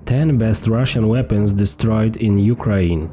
10 best Russian weapons destroyed in Ukraine.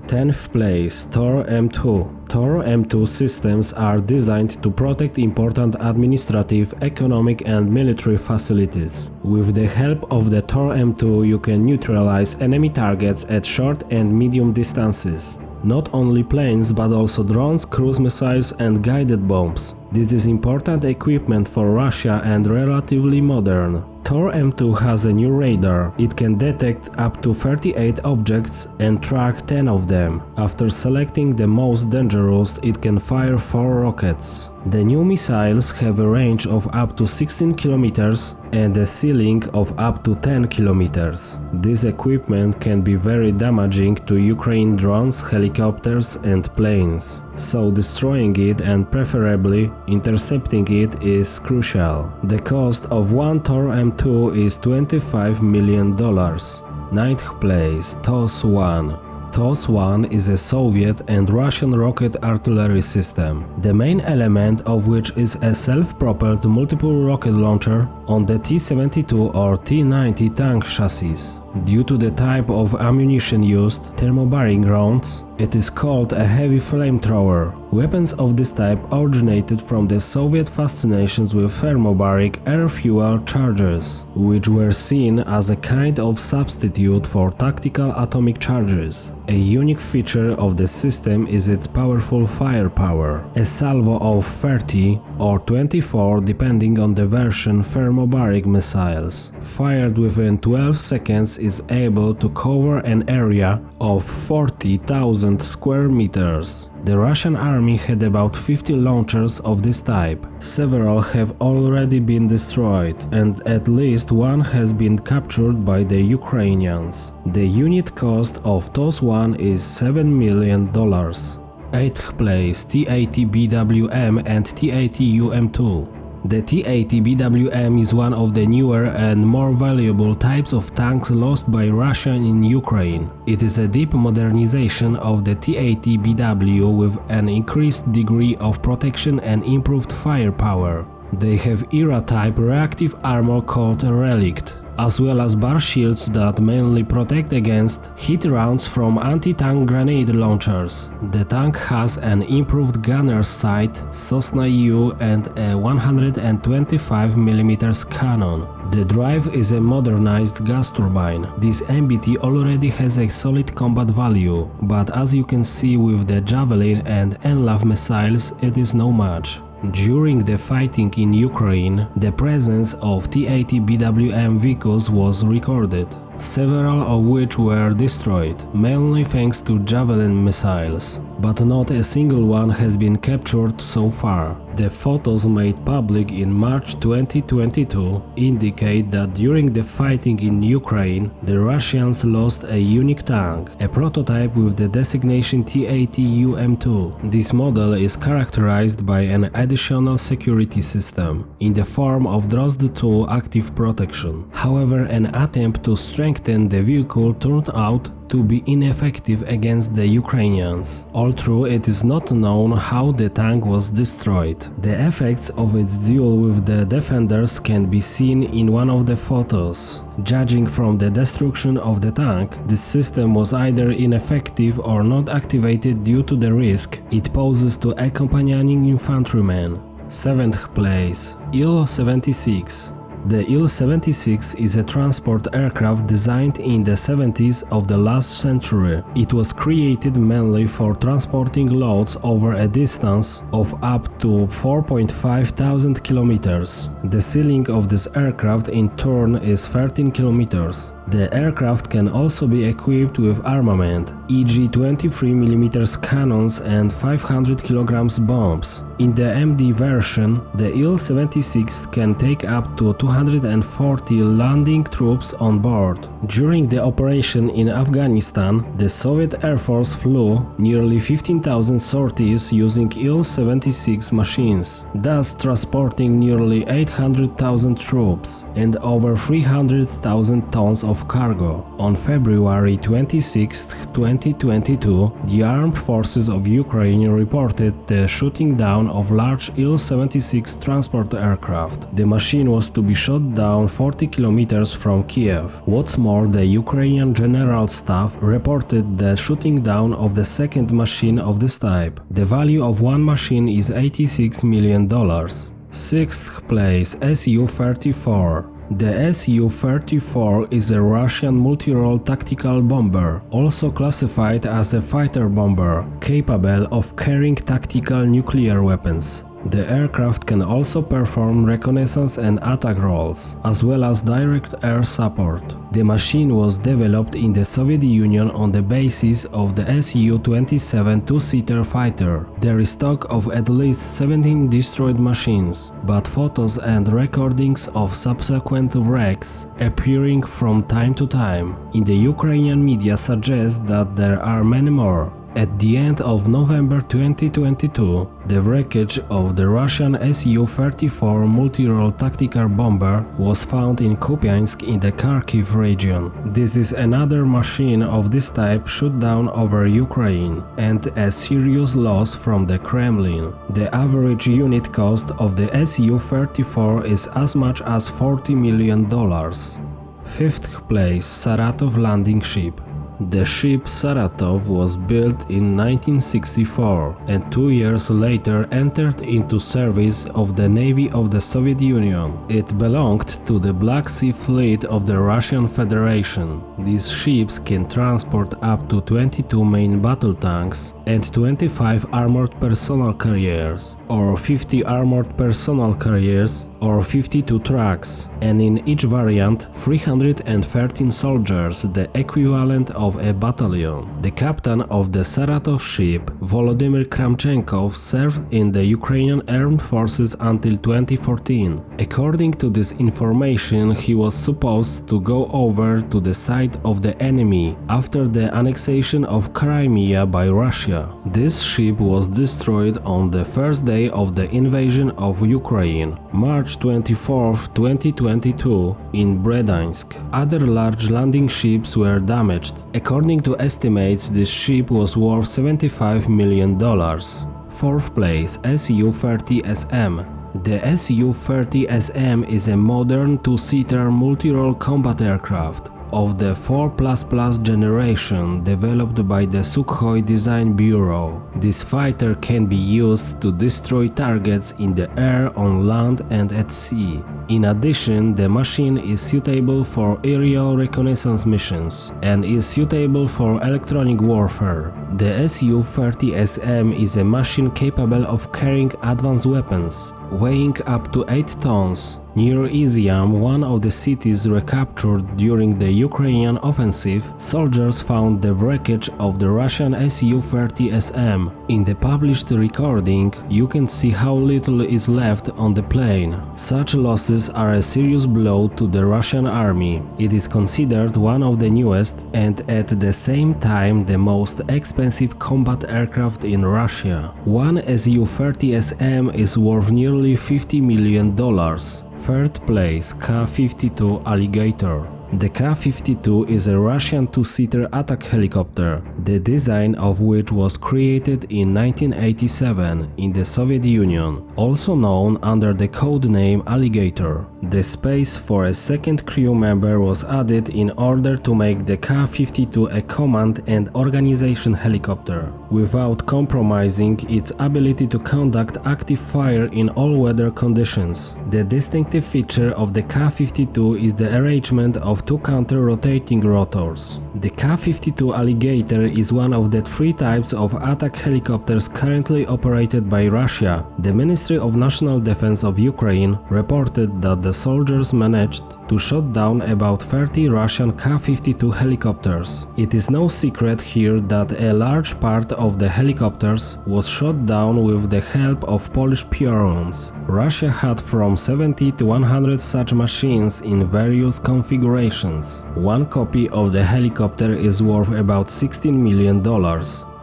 10th place, Tor M2. Tor M2 systems are designed to protect important administrative, economic and military facilities. With the help of the Tor M2 you can neutralize enemy targets at short and medium distances. Not only planes but also drones, cruise missiles and guided bombs. This is important equipment for Russia and relatively modern. Tor M2 has a new radar. It can detect up to 38 objects and track 10 of them. After selecting the most dangerous, it can fire 4 rockets. The new missiles have a range of up to 16 kilometers and a ceiling of up to 10 kilometers. This equipment can be very damaging to Ukraine drones, helicopters and planes, so destroying it and preferably intercepting it is crucial. The cost of one Tor M2 is $25 million. 9th place, TOS-1. TOS-1 is a Soviet and Russian rocket artillery system, the main element of which is a self-propelled multiple rocket launcher on the T-72 or T-90 tank chassis. Due to the type of ammunition used, thermobaric rounds, it is called a heavy flamethrower. Weapons of this type originated from the Soviet fascinations with thermobaric air fuel charges, which were seen as a kind of substitute for tactical atomic charges. A unique feature of the system is its powerful firepower. A salvo of 30 or 24, depending on the version, thermobaric missiles, fired within 12 seconds is able to cover an area of 40,000 square meters. The Russian army had about 50 launchers of this type. Several have already been destroyed, and at least one has been captured by the Ukrainians. The unit cost of TOS-1 is $7 million. 8th place, T-80BWM and T-80UM2. The T-80BWM is one of the newer and more valuable types of tanks lost by Russia in Ukraine. It is a deep modernization of the T-80BW with an increased degree of protection and improved firepower. They have era-type reactive armor called Relict, as well as bar shields that mainly protect against hit rounds from anti-tank grenade launchers. The tank has an improved gunner's sight, Sosna U and a 125mm cannon. The drive is a modernized gas turbine. This MBT already has a solid combat value, but as you can see with the Javelin and NLAV missiles, it is no match. During the fighting in Ukraine, the presence of T-80BWM vehicles was recorded, several of which were destroyed, mainly thanks to Javelin missiles, but not a single one has been captured so far. The photos made public in March 2022 indicate that during the fighting in Ukraine, the Russians lost a unique tank, a prototype with the designation T-80UM2. This model is characterized by an additional security system, in the form of Drozd-2 active protection. However, an attempt to strengthen the vehicle turned out to be ineffective against the Ukrainians, although it is not known how the tank was destroyed. The effects of its duel with the defenders can be seen in one of the photos. Judging from the destruction of the tank, this system was either ineffective or not activated due to the risk it poses to accompanying infantrymen. 7th place, Il-76. The Il-76 is a transport aircraft designed in the 70s of the last century. It was created mainly for transporting loads over a distance of up to 4,500 kilometers. The ceiling of this aircraft in turn is 13 kilometers. The aircraft can also be equipped with armament, e.g. 23mm cannons and 500 kg bombs. In the MD version, the Il-76 can take up to 240 landing troops on board. During the operation in Afghanistan, the Soviet Air Force flew nearly 15,000 sorties using Il-76 machines, thus transporting nearly 800,000 troops and over 300,000 tons of of cargo. On February 26, 2022, the Armed Forces of Ukraine reported the shooting down of large Il-76 transport aircraft. The machine was to be shot down 40 kilometers from Kiev. What's more, the Ukrainian General Staff reported the shooting down of the second machine of this type. The value of one machine is $86 million. 6th place, Su-34. The Su-34 is a Russian multi-role tactical bomber, also classified as a fighter bomber, capable of carrying tactical nuclear weapons. The aircraft can also perform reconnaissance and attack roles, as well as direct air support. The machine was developed in the Soviet Union on the basis of the Su-27 two-seater fighter. There is talk of at least 17 destroyed machines, but photos and recordings of subsequent wrecks appearing from time to time in the Ukrainian media suggest that there are many more. At the end of November 2022, the wreckage of the Russian Su-34 multi-role tactical bomber was found in Kupiansk in the Kharkiv region. This is another machine of this type shot down over Ukraine, and a serious loss from the Kremlin. The average unit cost of the Su-34 is as much as $40 million. 5th place, Saratov landing ship. The ship Saratov was built in 1964 and 2 years later entered into service of the Navy of the Soviet Union. It belonged to the Black Sea Fleet of the Russian Federation. These ships can transport up to 22 main battle tanks and 25 armored personnel carriers, or 50 armored personnel carriers, or 52 trucks, and in each variant 313 soldiers, the equivalent of a battalion. The captain of the Saratov ship, Volodymyr Kramchenkov, served in the Ukrainian Armed Forces until 2014. According to this information, he was supposed to go over to the side of the enemy after the annexation of Crimea by Russia. This ship was destroyed on the first day of the invasion of Ukraine, March 24, 2022, in Bredansk. Other large landing ships were damaged. According to estimates, this ship was worth $75 million. 4th place, Su-30SM. The Su-30SM is a modern two-seater multi-role combat aircraft of the 4++ generation developed by the Sukhoi Design Bureau. This fighter can be used to destroy targets in the air, on land and at sea. In addition, the machine is suitable for aerial reconnaissance missions and is suitable for electronic warfare. The Su-30SM is a machine capable of carrying advanced weapons, weighing up to 8 tons. Near Izium, one of the cities recaptured during the Ukrainian offensive, soldiers found the wreckage of the Russian Su-30SM. In the published recording, you can see how little is left on the plane. Such losses are a serious blow to the Russian army. It is considered one of the newest and at the same time the most expensive combat aircraft in Russia. One Su-30SM is worth nearly $50 million. 3rd place, Ka-52 Alligator. The Ka-52 is a Russian two-seater attack helicopter, the design of which was created in 1987 in the Soviet Union, also known under the codename Alligator. The space for a second crew member was added in order to make the Ka-52 a command and organization helicopter, without compromising its ability to conduct active fire in all weather conditions. The distinctive feature of the Ka-52 is the arrangement of two counter-rotating rotors. The Ka-52 Alligator is one of the 3 types of attack helicopters currently operated by Russia. The Ministry of National Defense of Ukraine reported that the soldiers managed to shoot down about 30 Russian Ka-52 helicopters. It is no secret here that a large part of the helicopters was shot down with the help of Polish Piorun's. Russia had from 70 to 100 such machines in various configurations. One copy of the helicopter is worth about $16 million.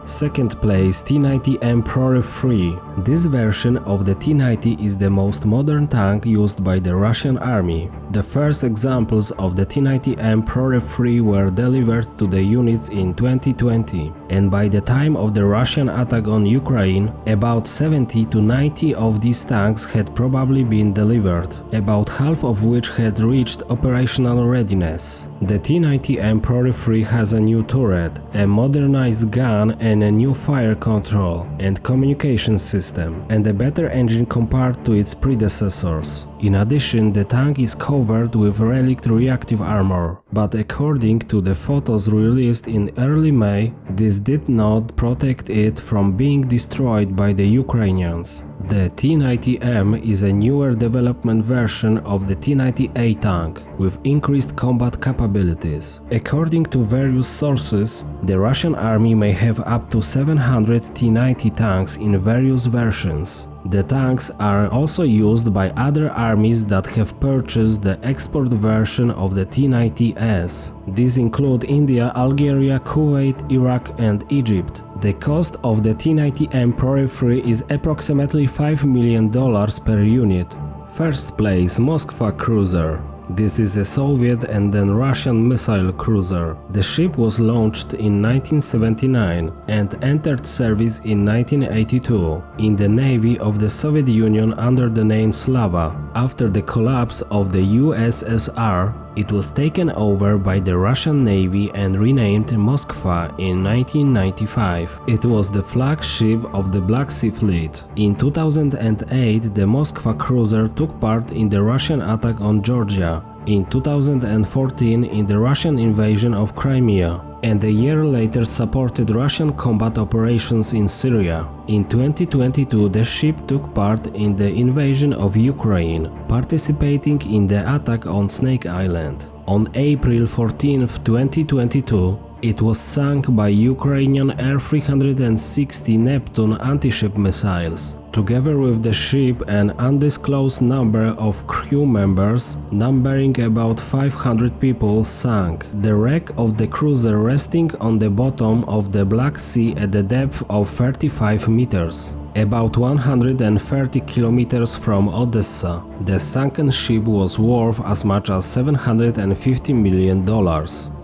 Second place, T-90M Proryev III. This version of the T-90 is the most modern tank used by the Russian army. The first examples of the T-90M Proryev III were delivered to the units in 2020, and by the time of the Russian attack on Ukraine, about 70 to 90 of these tanks had probably been delivered, about half of which had reached operational readiness. The T-90M Proryev III has a new turret, a modernized gun and a new fire control and communication system, and a better engine compared to its predecessors. In addition, the tank is covered with relict reactive armor, but according to the photos released in early May, this did not protect it from being destroyed by the Ukrainians. The T-90M is a newer development version of the T-90A tank, with increased combat capabilities. According to various sources, the Russian army may have up to 700 T-90 tanks in various versions. The tanks are also used by other armies that have purchased the export version of the T-90S. These include India, Algeria, Kuwait, Iraq and Egypt. The cost of the T-90M Proryev III is approximately $5 million per unit. First place, Moskva cruiser. This is a Soviet and then Russian missile cruiser. The ship was launched in 1979 and entered service in 1982 in the Navy of the Soviet Union under the name Slava. After the collapse of the USSR, it was taken over by the Russian Navy and renamed Moskva in 1995. It was the flagship of the Black Sea Fleet. In 2008, the Moskva cruiser took part in the Russian attack on Georgia, in 2014 in the Russian invasion of Crimea, and a year later supported Russian combat operations in Syria. In 2022, the ship took part in the invasion of Ukraine, participating in the attack on Snake Island. On April 14, 2022, it was sunk by Ukrainian Air-360 Neptune anti-ship missiles. Together with the ship, an undisclosed number of crew members, numbering about 500 people, sank. The wreck of the cruiser resting on the bottom of the Black Sea at a depth of 35 meters, about 130 kilometers from Odessa. The sunken ship was worth as much as $750 million.